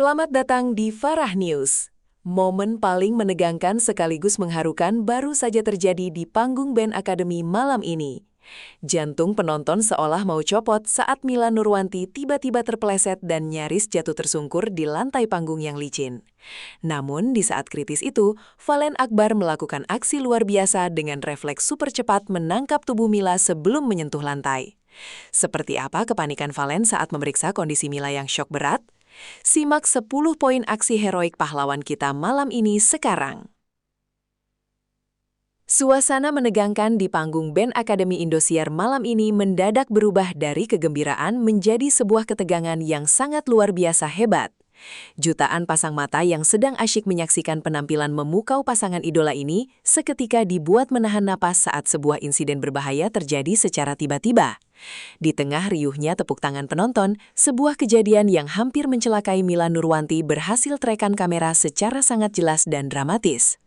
Selamat datang di Farah News. Momen paling menegangkan sekaligus mengharukan baru saja terjadi di panggung band Akademi malam ini. Jantung penonton seolah mau copot saat Mila Nurwanti tiba-tiba terpeleset dan nyaris jatuh tersungkur di lantai panggung yang licin. Namun di saat kritis itu, Valen Akbar melakukan aksi luar biasa dengan refleks super cepat menangkap tubuh Mila sebelum menyentuh lantai. Seperti apa kepanikan Valen saat memeriksa kondisi Mila yang syok berat? Simak 10 poin aksi heroik pahlawan kita malam ini sekarang. Suasana menegangkan di panggung band Akademi Indosiar malam ini mendadak berubah dari kegembiraan menjadi sebuah ketegangan yang sangat luar biasa hebat. Jutaan pasang mata yang sedang asyik menyaksikan penampilan memukau pasangan idola ini seketika dibuat menahan napas saat sebuah insiden berbahaya terjadi secara tiba-tiba. Di tengah riuhnya tepuk tangan penonton, sebuah kejadian yang hampir mencelakai Mila Nurwanti berhasil terekam kamera secara sangat jelas dan dramatis.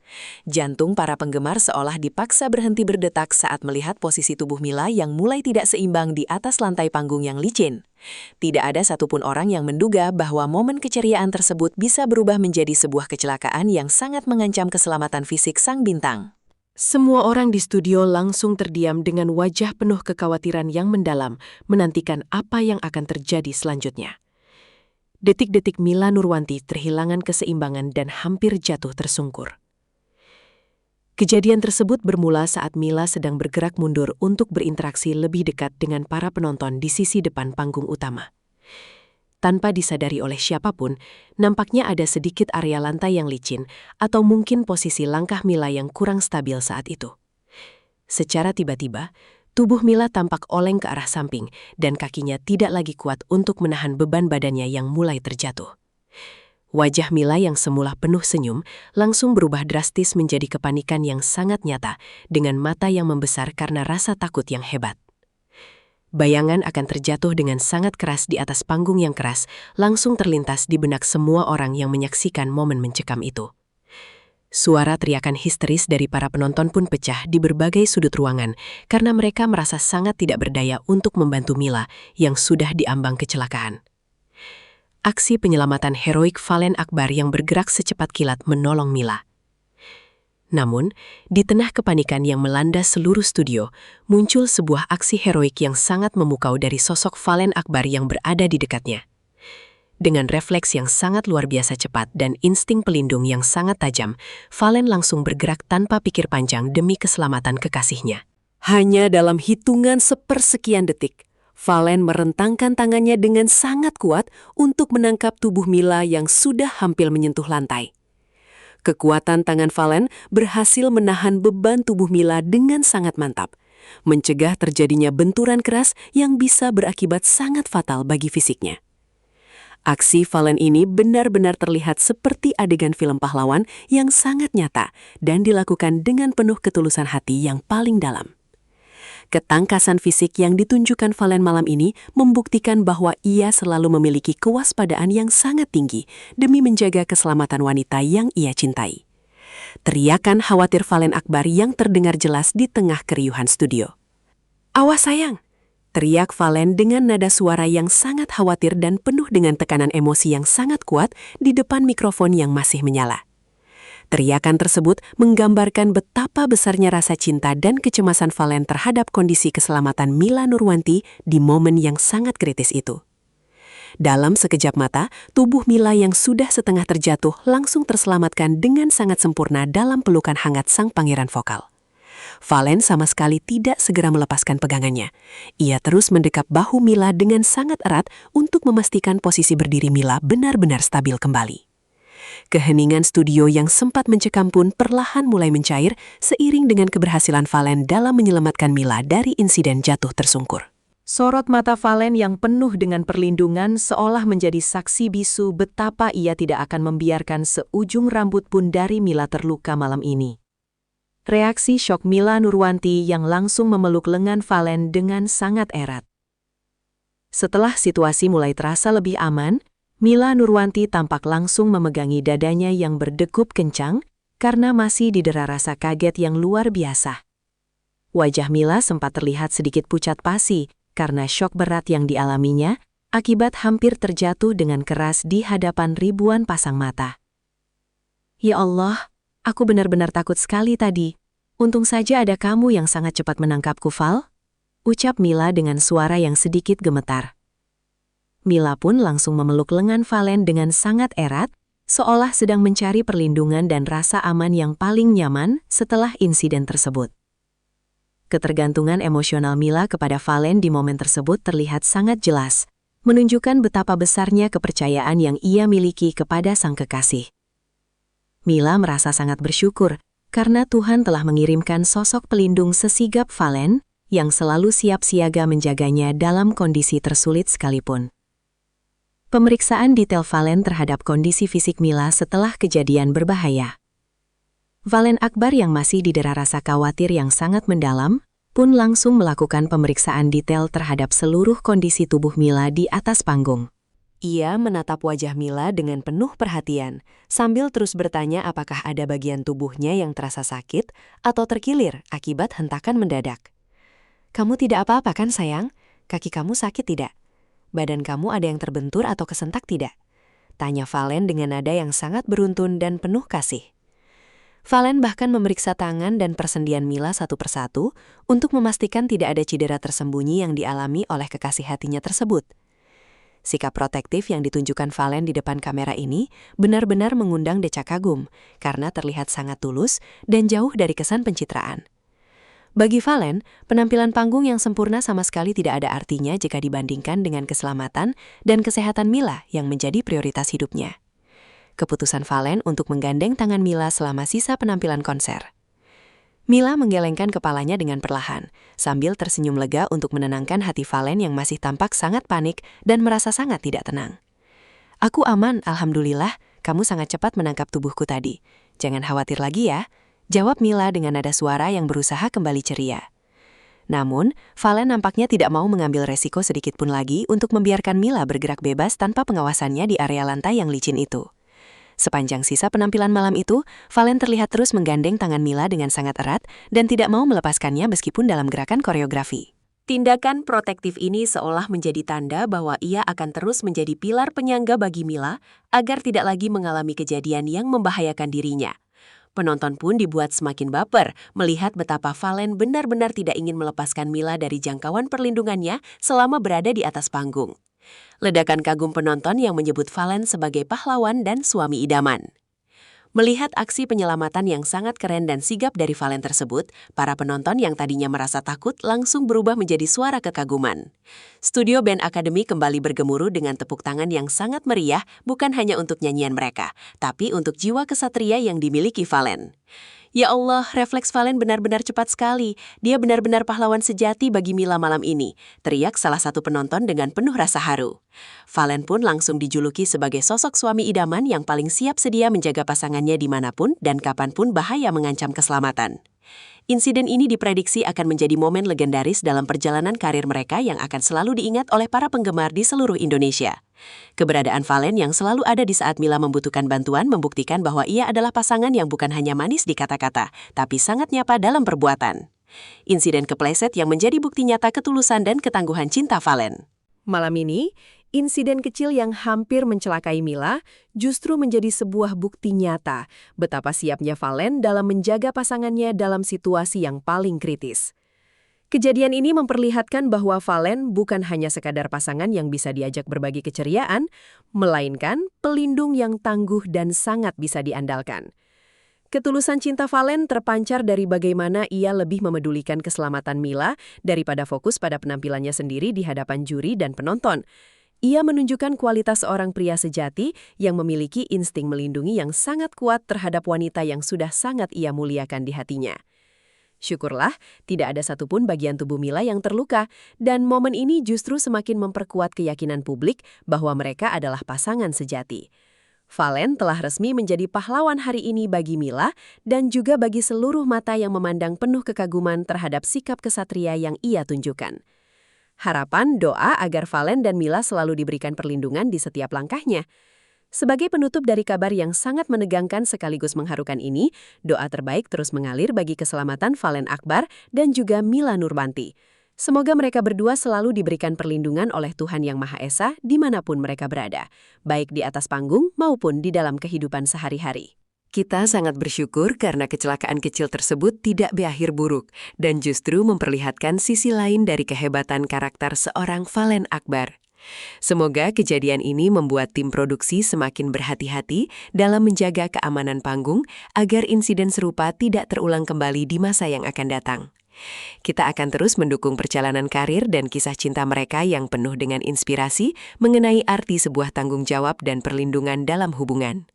Jantung para penggemar seolah dipaksa berhenti berdetak saat melihat posisi tubuh Mila yang mulai tidak seimbang di atas lantai panggung yang licin. Tidak ada satupun orang yang menduga bahwa momen keceriaan tersebut bisa berubah menjadi sebuah kecelakaan yang sangat mengancam keselamatan fisik sang bintang. Semua orang di studio langsung terdiam dengan wajah penuh kekhawatiran yang mendalam, menantikan apa yang akan terjadi selanjutnya. Detik-detik Mila Nurwanti terhilangan keseimbangan dan hampir jatuh tersungkur. Kejadian tersebut bermula saat Mila sedang bergerak mundur untuk berinteraksi lebih dekat dengan para penonton di sisi depan panggung utama. Tanpa disadari oleh siapapun, nampaknya ada sedikit area lantai yang licin atau mungkin posisi langkah Mila yang kurang stabil saat itu. Secara tiba-tiba, tubuh Mila tampak oleng ke arah samping dan kakinya tidak lagi kuat untuk menahan beban badannya yang mulai terjatuh. Wajah Mila yang semula penuh senyum langsung berubah drastis menjadi kepanikan yang sangat nyata dengan mata yang membesar karena rasa takut yang hebat. Bayangan akan terjatuh dengan sangat keras di atas panggung yang keras langsung terlintas di benak semua orang yang menyaksikan momen mencekam itu. Suara teriakan histeris dari para penonton pun pecah di berbagai sudut ruangan karena mereka merasa sangat tidak berdaya untuk membantu Mila yang sudah diambang kecelakaan. Aksi penyelamatan heroik Valen Akbar yang bergerak secepat kilat menolong Mila. Namun, di tengah kepanikan yang melanda seluruh studio, muncul sebuah aksi heroik yang sangat memukau dari sosok Valen Akbar yang berada di dekatnya. Dengan refleks yang sangat luar biasa cepat dan insting pelindung yang sangat tajam, Valen langsung bergerak tanpa pikir panjang demi keselamatan kekasihnya. Hanya dalam hitungan sepersekian detik, Valen merentangkan tangannya dengan sangat kuat untuk menangkap tubuh Mila yang sudah hampir menyentuh lantai. Kekuatan tangan Valen berhasil menahan beban tubuh Mila dengan sangat mantap, mencegah terjadinya benturan keras yang bisa berakibat sangat fatal bagi fisiknya. Aksi Valen ini benar-benar terlihat seperti adegan film pahlawan yang sangat nyata dan dilakukan dengan penuh ketulusan hati yang paling dalam. Ketangkasan fisik yang ditunjukkan Valen malam ini membuktikan bahwa ia selalu memiliki kewaspadaan yang sangat tinggi demi menjaga keselamatan wanita yang ia cintai. Teriakan khawatir Valen Akbar yang terdengar jelas di tengah keriuhan studio. "Awas sayang!" teriak Valen dengan nada suara yang sangat khawatir dan penuh dengan tekanan emosi yang sangat kuat di depan mikrofon yang masih menyala. Teriakan tersebut menggambarkan betapa besarnya rasa cinta dan kecemasan Valen terhadap kondisi keselamatan Mila Nurwanti di momen yang sangat kritis itu. Dalam sekejap mata, tubuh Mila yang sudah setengah terjatuh langsung terselamatkan dengan sangat sempurna dalam pelukan hangat sang pangeran vokal. Valen sama sekali tidak segera melepaskan pegangannya. Ia terus mendekap bahu Mila dengan sangat erat untuk memastikan posisi berdiri Mila benar-benar stabil kembali. Keheningan studio yang sempat mencekam pun perlahan mulai mencair seiring dengan keberhasilan Valen dalam menyelamatkan Mila dari insiden jatuh tersungkur. Sorot mata Valen yang penuh dengan perlindungan seolah menjadi saksi bisu betapa ia tidak akan membiarkan seujung rambut pun dari Mila terluka malam ini. Reaksi syok Mila Nurwanti yang langsung memeluk lengan Valen dengan sangat erat. Setelah situasi mulai terasa lebih aman, Mila Nurwanti tampak langsung memegangi dadanya yang berdegup kencang karena masih didera rasa kaget yang luar biasa. Wajah Mila sempat terlihat sedikit pucat pasi karena syok berat yang dialaminya, akibat hampir terjatuh dengan keras di hadapan ribuan pasang mata. "Ya Allah, aku benar-benar takut sekali tadi. Untung saja ada kamu yang sangat cepat menangkapku, Val," ucap Mila dengan suara yang sedikit gemetar. Mila pun langsung memeluk lengan Valen dengan sangat erat, seolah sedang mencari perlindungan dan rasa aman yang paling nyaman setelah insiden tersebut. Ketergantungan emosional Mila kepada Valen di momen tersebut terlihat sangat jelas, menunjukkan betapa besarnya kepercayaan yang ia miliki kepada sang kekasih. Mila merasa sangat bersyukur karena Tuhan telah mengirimkan sosok pelindung sesigap Valen yang selalu siap siaga menjaganya dalam kondisi tersulit sekalipun. Pemeriksaan detail Valen terhadap kondisi fisik Mila setelah kejadian berbahaya. Valen Akbar yang masih didera rasa khawatir yang sangat mendalam, pun langsung melakukan pemeriksaan detail terhadap seluruh kondisi tubuh Mila di atas panggung. Ia menatap wajah Mila dengan penuh perhatian, sambil terus bertanya apakah ada bagian tubuhnya yang terasa sakit atau terkilir akibat hentakan mendadak. "Kamu tidak apa-apa kan, sayang? Kaki kamu sakit tidak? Badan kamu ada yang terbentur atau kesentak tidak?" tanya Valen dengan nada yang sangat beruntun dan penuh kasih. Valen bahkan memeriksa tangan dan persendian Mila satu persatu untuk memastikan tidak ada cedera tersembunyi yang dialami oleh kekasih hatinya tersebut. Sikap protektif yang ditunjukkan Valen di depan kamera ini benar-benar mengundang decak kagum karena terlihat sangat tulus dan jauh dari kesan pencitraan. Bagi Valen, penampilan panggung yang sempurna sama sekali tidak ada artinya jika dibandingkan dengan keselamatan dan kesehatan Mila yang menjadi prioritas hidupnya. Keputusan Valen untuk menggandeng tangan Mila selama sisa penampilan konser. Mila menggelengkan kepalanya dengan perlahan, sambil tersenyum lega untuk menenangkan hati Valen yang masih tampak sangat panik dan merasa sangat tidak tenang. "Aku aman, alhamdulillah, kamu sangat cepat menangkap tubuhku tadi. Jangan khawatir lagi ya," jawab Mila dengan nada suara yang berusaha kembali ceria. Namun, Valen nampaknya tidak mau mengambil resiko sedikit pun lagi untuk membiarkan Mila bergerak bebas tanpa pengawasannya di area lantai yang licin itu. Sepanjang sisa penampilan malam itu, Valen terlihat terus menggandeng tangan Mila dengan sangat erat dan tidak mau melepaskannya meskipun dalam gerakan koreografi. Tindakan protektif ini seolah menjadi tanda bahwa ia akan terus menjadi pilar penyangga bagi Mila agar tidak lagi mengalami kejadian yang membahayakan dirinya. Penonton pun dibuat semakin baper melihat betapa Valen benar-benar tidak ingin melepaskan Mila dari jangkauan perlindungannya selama berada di atas panggung. Ledakan kagum penonton yang menyebut Valen sebagai pahlawan dan suami idaman. Melihat aksi penyelamatan yang sangat keren dan sigap dari Valen tersebut, para penonton yang tadinya merasa takut langsung berubah menjadi suara kekaguman. Studio Band Academy kembali bergemuruh dengan tepuk tangan yang sangat meriah, bukan hanya untuk nyanyian mereka, tapi untuk jiwa kesatria yang dimiliki Valen. "Ya Allah, refleks Valen benar-benar cepat sekali. Dia benar-benar pahlawan sejati bagi Mila malam ini," teriak salah satu penonton dengan penuh rasa haru. Valen pun langsung dijuluki sebagai sosok suami idaman yang paling siap sedia menjaga pasangannya dimanapun dan kapanpun bahaya mengancam keselamatan. Insiden ini diprediksi akan menjadi momen legendaris dalam perjalanan karir mereka yang akan selalu diingat oleh para penggemar di seluruh Indonesia. Keberadaan Valen yang selalu ada di saat Mila membutuhkan bantuan membuktikan bahwa ia adalah pasangan yang bukan hanya manis di kata-kata, tapi sangat nyata dalam perbuatan. Insiden kepleset yang menjadi bukti nyata ketulusan dan ketangguhan cinta Valen. Malam ini, insiden kecil yang hampir mencelakai Mila justru menjadi sebuah bukti nyata betapa siapnya Valen dalam menjaga pasangannya dalam situasi yang paling kritis. Kejadian ini memperlihatkan bahwa Valen bukan hanya sekadar pasangan yang bisa diajak berbagi keceriaan, melainkan pelindung yang tangguh dan sangat bisa diandalkan. Ketulusan cinta Valen terpancar dari bagaimana ia lebih memedulikan keselamatan Mila daripada fokus pada penampilannya sendiri di hadapan juri dan penonton. Ia menunjukkan kualitas seorang pria sejati yang memiliki insting melindungi yang sangat kuat terhadap wanita yang sudah sangat ia muliakan di hatinya. Syukurlah, tidak ada satupun bagian tubuh Mila yang terluka, dan momen ini justru semakin memperkuat keyakinan publik bahwa mereka adalah pasangan sejati. Valen telah resmi menjadi pahlawan hari ini bagi Mila dan juga bagi seluruh mata yang memandang penuh kekaguman terhadap sikap kesatria yang ia tunjukkan. Harapan, doa agar Valen dan Mila selalu diberikan perlindungan di setiap langkahnya. Sebagai penutup dari kabar yang sangat menegangkan sekaligus mengharukan ini, doa terbaik terus mengalir bagi keselamatan Valen Akbar dan juga Mila Nurbanti. Semoga mereka berdua selalu diberikan perlindungan oleh Tuhan Yang Maha Esa dimanapun mereka berada, baik di atas panggung maupun di dalam kehidupan sehari-hari. Kita sangat bersyukur karena kecelakaan kecil tersebut tidak berakhir buruk dan justru memperlihatkan sisi lain dari kehebatan karakter seorang Valen Akbar. Semoga kejadian ini membuat tim produksi semakin berhati-hati dalam menjaga keamanan panggung agar insiden serupa tidak terulang kembali di masa yang akan datang. Kita akan terus mendukung perjalanan karir dan kisah cinta mereka yang penuh dengan inspirasi mengenai arti sebuah tanggung jawab dan perlindungan dalam hubungan.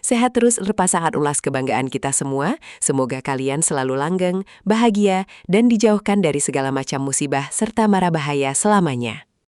Sehat terus pasangan ulas kebanggaan kita semua, semoga kalian selalu langgeng, bahagia, dan dijauhkan dari segala macam musibah serta mara bahaya selamanya.